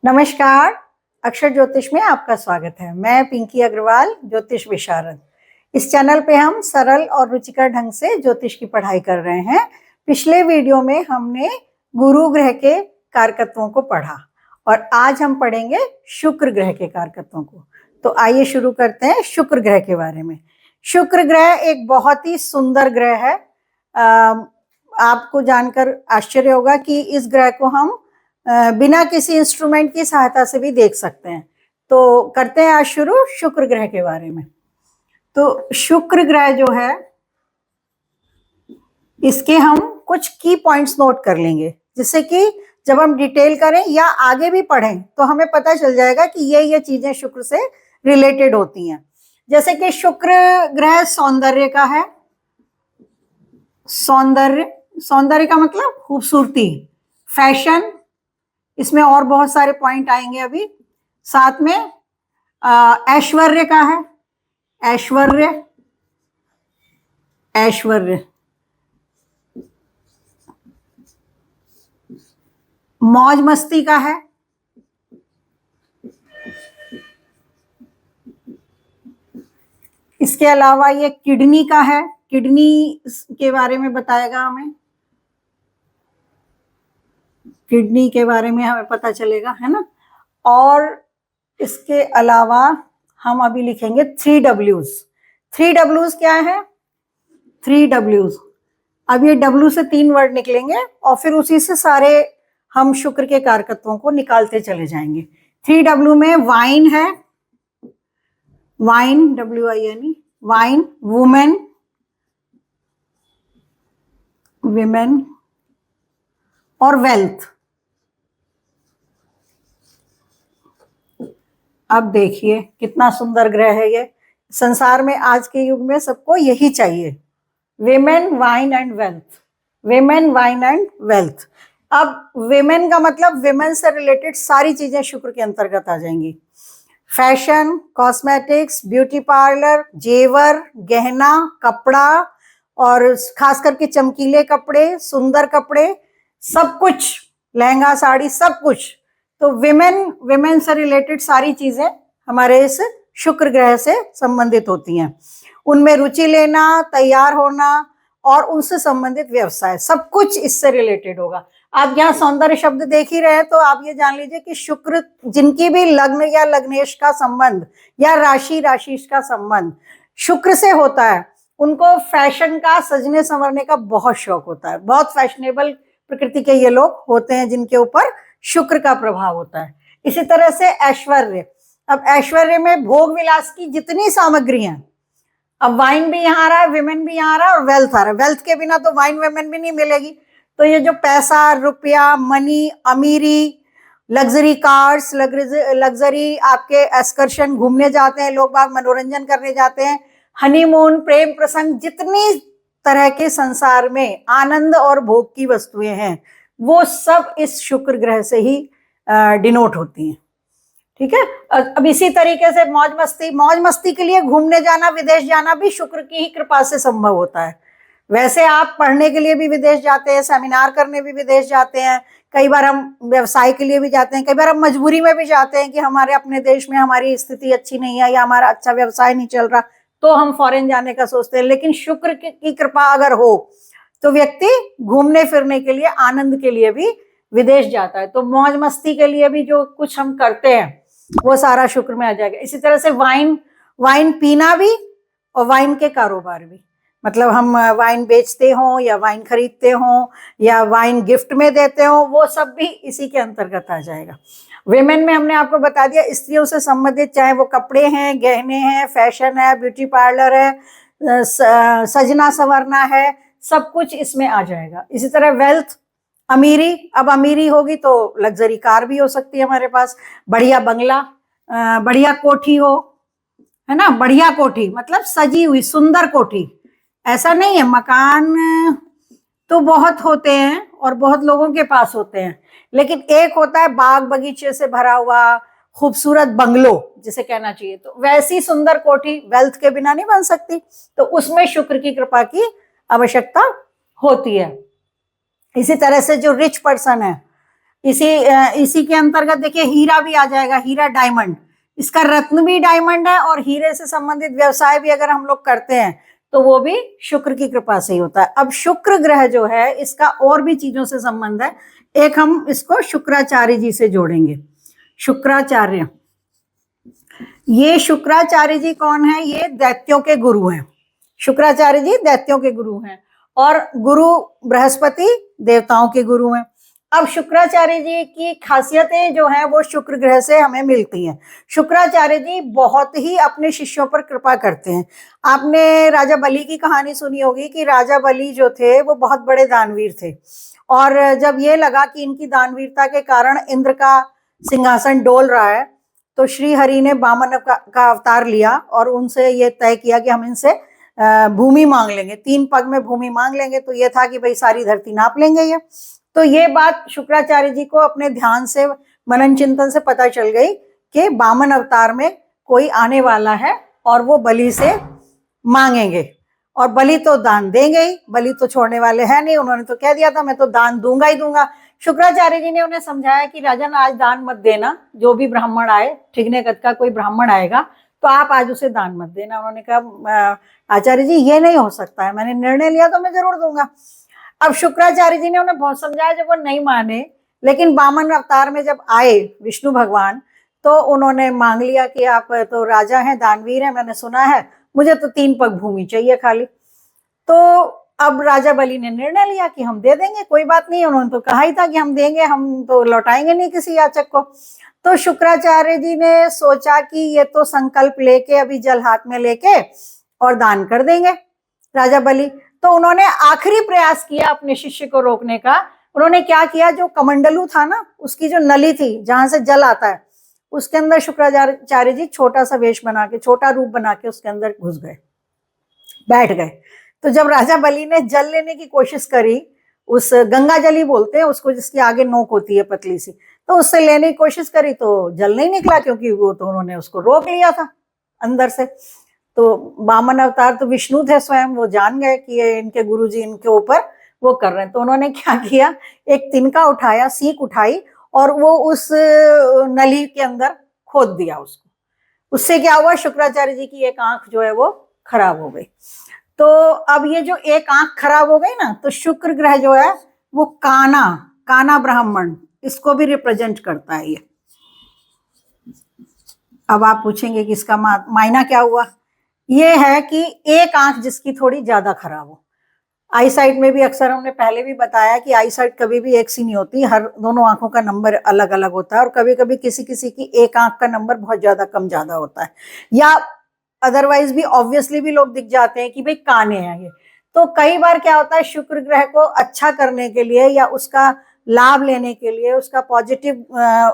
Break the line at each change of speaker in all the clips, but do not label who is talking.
नमस्कार। अक्षर ज्योतिष में आपका स्वागत है। मैं पिंकी अग्रवाल, ज्योतिष विशारद। इस चैनल पे हम सरल और रुचिकर ढंग से ज्योतिष की पढ़ाई कर रहे हैं। पिछले वीडियो में हमने गुरु ग्रह के कारकत्वों को पढ़ा और आज हम पढ़ेंगे शुक्र ग्रह के कारकत्वों को। तो आइए शुरू करते हैं शुक्र ग्रह के बारे में। शुक्र ग्रह एक बहुत ही सुंदर ग्रह है। आपको जानकर आश्चर्य होगा कि इस ग्रह को हम बिना किसी इंस्ट्रूमेंट की सहायता से भी देख सकते हैं। तो करते हैं आज शुरू शुक्र ग्रह के बारे में। तो शुक्र ग्रह जो है, इसके हम कुछ की पॉइंट्स नोट कर लेंगे, जिससे कि जब हम डिटेल करें या आगे भी पढ़ें तो हमें पता चल जाएगा कि ये चीजें शुक्र से रिलेटेड होती हैं। जैसे कि शुक्र ग्रह सौंदर्य का है। सौंदर्य का मतलब खूबसूरती, फैशन, इसमें और बहुत सारे पॉइंट आएंगे अभी। साथ में ऐश्वर्य का है। ऐश्वर्य, मौज मस्ती का है। इसके अलावा ये किडनी का है। किडनी के बारे में बताएगा हमें, किडनी के बारे में हमें पता चलेगा, है ना। और इसके अलावा हम अभी लिखेंगे 3Ws। 3Ws क्या है? 3Ws, अब ये W से 3 वर्ड निकलेंगे और फिर उसी से सारे हम शुक्र के कारकत्वों को निकालते चले जाएंगे। 3W में वाइन है। Wine, WIN, wine, women, women और वेल्थ। अब देखिए कितना सुंदर ग्रह है ये। संसार में आज के युग में सबको यही चाहिए, women, wine and wealth. Women, wine and wealth. अब विमेन का मतलब विमेन से रिलेटेड सारी चीजें शुक्र के अंतर्गत आ जाएंगी। फैशन, कॉस्मेटिक्स, ब्यूटी पार्लर, जेवर, गहना, कपड़ा और खास करके चमकीले कपड़े, सुंदर कपड़े, सब कुछ, लहंगा, साड़ी, सब कुछ। तो विमेन से रिलेटेड सारी चीजें हमारे इस शुक्र ग्रह से संबंधित होती हैं। उनमें रुचि लेना, तैयार होना और उनसे संबंधित व्यवसाय, सब कुछ इससे रिलेटेड होगा। आप यहाँ सौंदर्य शब्द देख ही रहे हैं, तो आप ये जान लीजिए कि शुक्र, जिनकी भी लग्न या लग्नेश का संबंध या राशि का संबंध शुक्र से होता है, उनको फैशन का, सजने संवरने का बहुत शौक होता है। बहुत फैशनेबल प्रकृति के ये लोग होते हैं जिनके ऊपर शुक्र का प्रभाव होता है। इसी तरह से ऐश्वर्य। अब ऐश्वर्य में भोग विलास की जितनी सामग्री है, अब वाइन भी यहाँ आ रहा है, विमेन भी यहाँ आ रहा है और वेल्थ आ रहा है। वेल्थ के बिना तो वाइन विमेन भी नहीं मिलेगी। तो ये जो पैसा, रुपया, मनी, अमीरी, लग्जरी कार्स, लग्जरी आपके एक्सकर्शन, घूमने जाते हैं लोग बाग, मनोरंजन करने जाते हैं, हनीमून, प्रेम प्रसंग, जितनी तरह के संसार में आनंद और भोग की वस्तुएं हैं, वो सब इस शुक्र ग्रह से ही डिनोट होती हैं। ठीक है। अब इसी तरीके से मौज मस्ती के लिए घूमने जाना, विदेश जाना भी शुक्र की ही कृपा से संभव होता है। वैसे आप पढ़ने के लिए भी विदेश जाते हैं, सेमिनार करने भी विदेश जाते हैं, कई बार हम व्यवसाय के लिए भी जाते हैं, कई बार हम मजबूरी में भी जाते हैं कि हमारे अपने देश में हमारी स्थिति अच्छी नहीं है या हमारा अच्छा व्यवसाय नहीं चल रहा, तो हम फॉरेन जाने का सोचते हैं। लेकिन शुक्र की कृपा अगर हो तो व्यक्ति घूमने फिरने के लिए, आनंद के लिए भी विदेश जाता है। तो मौज मस्ती के लिए भी जो कुछ हम करते हैं वो सारा शुक्र में आ जाएगा। इसी तरह से वाइन पीना भी और वाइन के कारोबार भी, मतलब हम वाइन बेचते हो या वाइन खरीदते हो या वाइन गिफ्ट में देते हो, वो सब भी इसी के अंतर्गत आ जाएगा। विमेन में हमने आपको बता दिया, स्त्रियों से संबंधित, चाहे वो कपड़े हैं, गहने हैं, फैशन है, ब्यूटी पार्लर है, सजना संवरना है, सब कुछ इसमें आ जाएगा। इसी तरह वेल्थ, अमीरी। अब अमीरी होगी तो लग्जरी कार भी हो सकती है हमारे पास, बढ़िया बंगला, बढ़िया कोठी हो, है ना। बढ़िया कोठी मतलब सजी हुई सुंदर कोठी। ऐसा नहीं है, मकान तो बहुत होते हैं और बहुत लोगों के पास होते हैं, लेकिन एक होता है बाग बगीचे से भरा हुआ खूबसूरत बंगलो जिसे कहना चाहिए। तो वैसी सुंदर कोठी वेल्थ के बिना नहीं बन सकती, तो उसमें शुक्र की कृपा की आवश्यकता होती है। इसी तरह से जो रिच पर्सन है, इसी के अंतर्गत देखिए हीरा भी आ जाएगा, हीरा डायमंड, इसका रत्न भी डायमंड है, और हीरे से संबंधित व्यवसाय भी अगर हम लोग करते हैं तो वो भी शुक्र की कृपा से ही होता है। अब शुक्र ग्रह जो है इसका और भी चीजों से संबंध है। एक हम इसको शुक्राचार्य जी से जोड़ेंगे। शुक्राचार्य, ये शुक्राचार्य जी कौन है? ये दैत्यों के गुरु हैं। शुक्राचार्य जी दैत्यों के गुरु हैं, और गुरु बृहस्पति देवताओं के गुरु हैं। अब शुक्राचार्य जी की खासियतें जो हैं वो शुक्र ग्रह से हमें मिलती हैं। शुक्राचार्य जी बहुत ही अपने शिष्यों पर कृपा करते हैं। आपने राजा बलि की कहानी सुनी होगी कि राजा बलि जो थे वो बहुत बड़े दानवीर थे, और जब ये लगा कि इनकी दानवीरता के कारण इंद्र का सिंहासन डोल रहा है, तो श्री हरि ने वामन का अवतार लिया और उनसे ये तय किया कि हम इनसे भूमि मांग लेंगे, 3 पग में भूमि मांग लेंगे। तो ये था कि भाई सारी धरती नाप लेंगे ये। तो ये बात शुक्राचार्य जी को अपने ध्यान से, मनन चिंतन से पता चल गई कि वामन अवतार में कोई आने वाला है और वो बलि से मांगेंगे, और बलि तो दान देंगे ही, बलि तो छोड़ने वाले हैं नहीं। उन्होंने तो कह दिया था मैं तो दान दूंगा ही दूंगा। शुक्राचार्य जी ने उन्हें समझाया कि राजन आज दान मत देना, जो भी ब्राह्मण आए, ठिगने कद का कोई ब्राह्मण आएगा तो आप आज उसे दान मत देना। उन्होंने कहा आचार्य जी ये नहीं हो सकता है, मैंने निर्णय लिया तो मैं जरूर दूंगा। अब शुक्राचार्य जी ने उन्हें बहुत समझाया, जब वो नहीं माने, लेकिन वामन अवतार में जब आए विष्णु भगवान, तो उन्होंने मांग लिया कि आप तो राजा हैं, दानवीर हैं, मैंने सुना है, मुझे तो 3 पग भूमि चाहिए खाली। तो अब राजा बलि ने निर्णय लिया कि हम दे देंगे, कोई बात नहीं। उन्होंने तो कहा ही था कि हम देंगे, हम तो लौटाएंगे नहीं किसी याचक को। तो शुक्राचार्य जी ने सोचा कि ये तो संकल्प लेके अभी जल हाथ में लेके और दान कर देंगे राजा बलि। तो उन्होंने आखिरी प्रयास किया अपने शिष्य को रोकने का। उन्होंने क्या किया, जो कमंडलू था ना, उसकी जो नली थी जहां से जल आता है, उसके अंदर शुक्राचार्य जी छोटा सा वेश बना के, छोटा रूप बना के उसके अंदर घुस गए, बैठ गए। तो जब राजा बलि ने जल लेने की कोशिश करी, उस गंगा जल ही बोलते हैं उसको, जिसकी आगे नोक होती है पतली सी, तो उससे लेने की कोशिश करी तो जल नहीं निकला, क्योंकि वो तो उन्होंने उसको रोक लिया था अंदर से। तो वामन अवतार तो विष्णु थे स्वयं, वो जान गए कि ये इनके गुरुजी इनके ऊपर वो कर रहे हैं। तो उन्होंने क्या किया, एक तिनका उठाया, सीख उठाई, और वो उस नली के अंदर खोद दिया उसको। उससे क्या हुआ, शुक्राचार्य जी की एक आंख जो है वो खराब हो गई। तो अब ये जो एक आंख खराब हो गई ना, तो शुक्र ग्रह जो है वो काना ब्राह्मण, इसको भी रिप्रेजेंट करता है ये। अब आप पूछेंगे कि इसका मायना क्या हुआ। ये है कि एक आंख जिसकी थोड़ी ज्यादा खराब हो। आई साइट में भी अक्सर हमने पहले भी बताया कि आई साइट कभी भी एक सी नहीं होती, हर दोनों आंखों का नंबर अलग अलग होता है, और कभी कभी किसी किसी की एक आंख का नंबर बहुत ज्यादा कम ज्यादा होता है, या अदरवाइज भी ऑब्वियसली भी लोग दिख जाते हैं कि भाई काने हैं ये। तो कई बार क्या होता है, शुक्र ग्रह को अच्छा करने के लिए या उसका लाभ लेने के लिए, उसका पॉजिटिव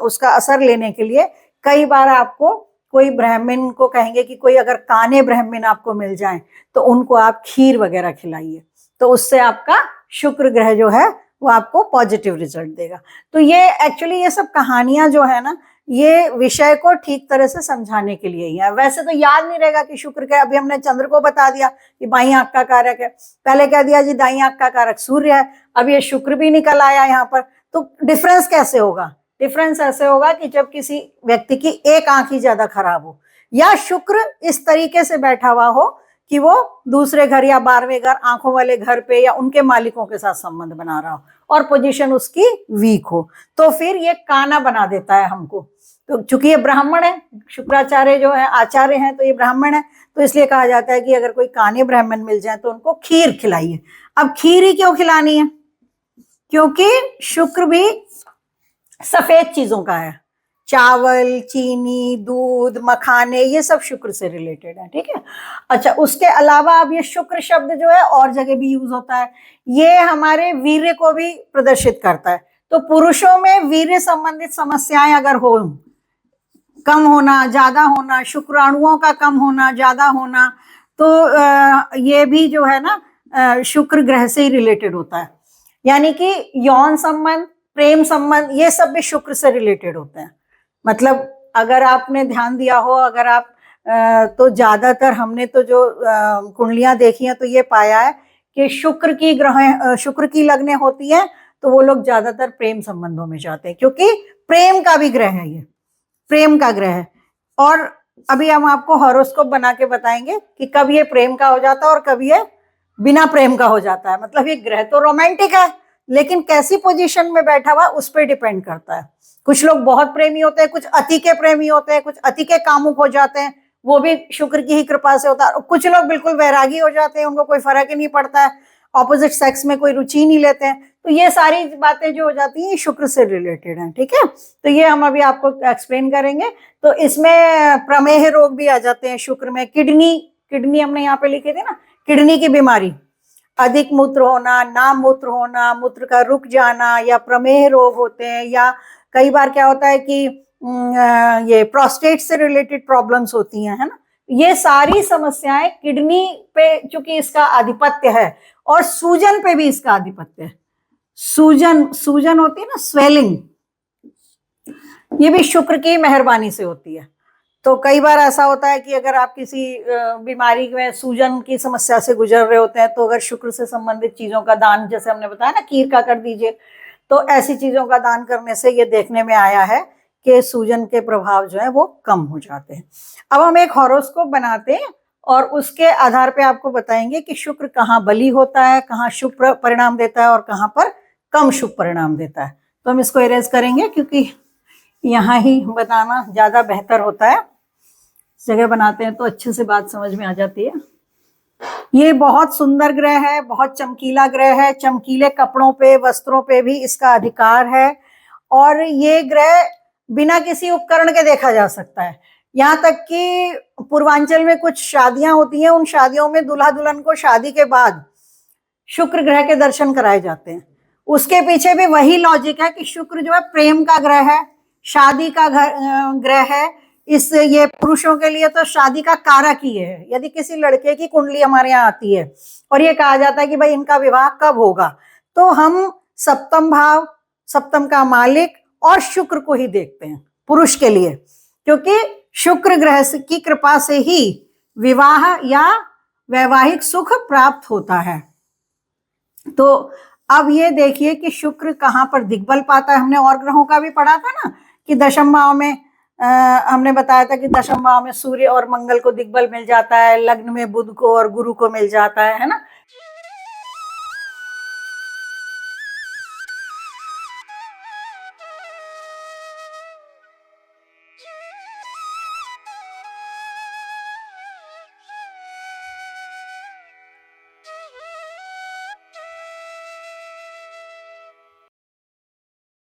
उसका असर लेने के लिए, कई बार आपको कोई ब्राह्मण को कहेंगे कि कोई अगर काने ब्राह्मण आपको मिल जाए तो उनको आप खीर वगैरह खिलाइए, तो उससे आपका शुक्र ग्रह जो है वो आपको पॉजिटिव रिजल्ट देगा। तो ये एक्चुअली ये सब कहानियां जो है ना, ये विषय को ठीक तरह से समझाने के लिए ही है। वैसे तो याद नहीं रहेगा कि शुक्र क्या, अभी हमने चंद्र को बता दिया कि बाई आंख का कारक है, पहले कह दिया जी दाई आंख का कारक सूर्य है, अब ये शुक्र भी निकल आया यहाँ पर। तो डिफरेंस कैसे होगा, डिफरेंस ऐसे होगा कि जब किसी व्यक्ति की एक आंख ही ज्यादा खराब हो, या शुक्र इस तरीके से बैठा हुआ हो कि वो दूसरे घर या 12वें घर, आंखों वाले घर पे या उनके मालिकों के साथ संबंध बना रहा हो, और पोजीशन उसकी वीक हो, तो फिर ये काना बना देता है हमको। तो चूंकि ये ब्राह्मण है, शुक्राचार्य जो है आचार्य हैं, तो ये ब्राह्मण है, तो इसलिए कहा जाता है कि अगर कोई काने ब्राह्मण मिल जाए तो उनको खीर खिलाइए। अब खीर ही क्यों खिलानी है, क्योंकि शुक्र भी सफेद चीजों का है, चावल, चीनी, दूध, मखाने, ये सब शुक्र से रिलेटेड है, ठीक है। अच्छा, उसके अलावा अब ये शुक्र शब्द जो है और जगह भी यूज होता है, ये हमारे वीर्य को भी प्रदर्शित करता है। तो पुरुषों में वीर्य संबंधित समस्याएं अगर हो, कम होना, ज्यादा होना, शुक्राणुओं का कम होना, ज्यादा होना, तो ये भी जो है ना शुक्र ग्रह से ही रिलेटेड होता है। यानी कि यौन संबंध, प्रेम संबंध, ये सब भी शुक्र से रिलेटेड होते हैं। मतलब अगर आपने ध्यान दिया हो, अगर आप तो ज्यादातर हमने तो जो कुंडलियां देखी हैं तो ये पाया है कि शुक्र की लग्नें होती हैं तो वो लोग ज्यादातर प्रेम संबंधों में जाते हैं, क्योंकि प्रेम का भी ग्रह है ये, प्रेम का ग्रह है। और अभी हम आपको हॉरोस्कोप बना के बताएंगे कि कब ये प्रेम का हो जाता है और कब ये बिना प्रेम का हो जाता है। मतलब ये ग्रह तो रोमांटिक है, लेकिन कैसी पोजीशन में बैठा हुआ उस पर डिपेंड करता है। कुछ लोग बहुत प्रेमी होते हैं, कुछ अति के प्रेमी होते हैं, कुछ अति के कामुक हो जाते हैं, वो भी शुक्र की ही कृपा से होता है। कुछ लोग बिल्कुल वैरागी हो जाते हैं, उनको कोई फर्क ही नहीं पड़ता है, ऑपोजिट सेक्स में कोई रुचि नहीं लेते हैं। तो ये सारी बातें जो हो जाती हैं शुक्र से रिलेटेड हैं, ठीक है। तो ये हम अभी आपको एक्सप्लेन करेंगे। तो इसमें प्रमेह रोग भी आ जाते हैं शुक्र में। किडनी हमने यहाँ पे लिखी थी ना, किडनी की बीमारी, अधिक मूत्र होना, ना मूत्र होना, मूत्र का रुक जाना, या प्रमेह रोग होते हैं, या कई बार क्या होता है कि ये प्रोस्टेट से रिलेटेड प्रॉब्लम्स होती हैं, है ना। ये सारी समस्याएं किडनी पे चूंकि इसका आधिपत्य है, और सूजन पे भी इसका आधिपत्य है। सूजन होती है ना, स्वेलिंग, ये भी शुक्र की मेहरबानी से होती है। तो कई बार ऐसा होता है कि अगर आप किसी बीमारी में सूजन की समस्या से गुजर रहे होते हैं, तो अगर शुक्र से संबंधित चीजों का दान, जैसे हमने बताया ना कीर का कर दीजिए, तो ऐसी चीजों का दान करने से ये देखने में आया है कि सूजन के प्रभाव जो है वो कम हो जाते हैं। अब हम एक हॉरोस्कोप बनाते हैं और उसके आधार पे आपको बताएंगे कि शुक्र कहाँ बली होता है, कहाँ शुभ परिणाम देता है और कहाँ पर कम शुभ परिणाम देता है। तो हम इसको इरेज करेंगे, क्योंकि यहाँ ही बताना ज्यादा बेहतर होता है। जगह बनाते हैं तो अच्छे से बात समझ में आ जाती है। ये बहुत सुंदर ग्रह है, बहुत चमकीला ग्रह है, चमकीले कपड़ों पे, वस्त्रों पे भी इसका अधिकार है। और ये ग्रह बिना किसी उपकरण के देखा जा सकता है। यहाँ तक कि पूर्वांचल में कुछ शादियां होती हैं, उन शादियों में दूल्हा दुल्हन को शादी के बाद शुक्र ग्रह के दर्शन कराए जाते हैं। उसके पीछे भी वही लॉजिक है कि शुक्र जो है प्रेम का ग्रह है, शादी का ग्रह है। ये पुरुषों के लिए तो शादी का कारक ही है। यदि किसी लड़के की कुंडली हमारे यहाँ आती है और ये कहा जाता है कि भाई इनका विवाह कब होगा, तो हम सप्तम भाव, सप्तम का मालिक और शुक्र को ही देखते हैं पुरुष के लिए, क्योंकि शुक्र ग्रह की कृपा से ही विवाह या वैवाहिक सुख प्राप्त होता है। तो अब ये देखिए कि शुक्र कहाँ पर दिग्बल पाता है। हमने और ग्रहों का भी पढ़ा था ना कि दशम भाव में हमने बताया था कि दशम भाव में सूर्य और मंगल को दिग्बल मिल जाता है, लग्न में बुध को और गुरु को मिल जाता है ना।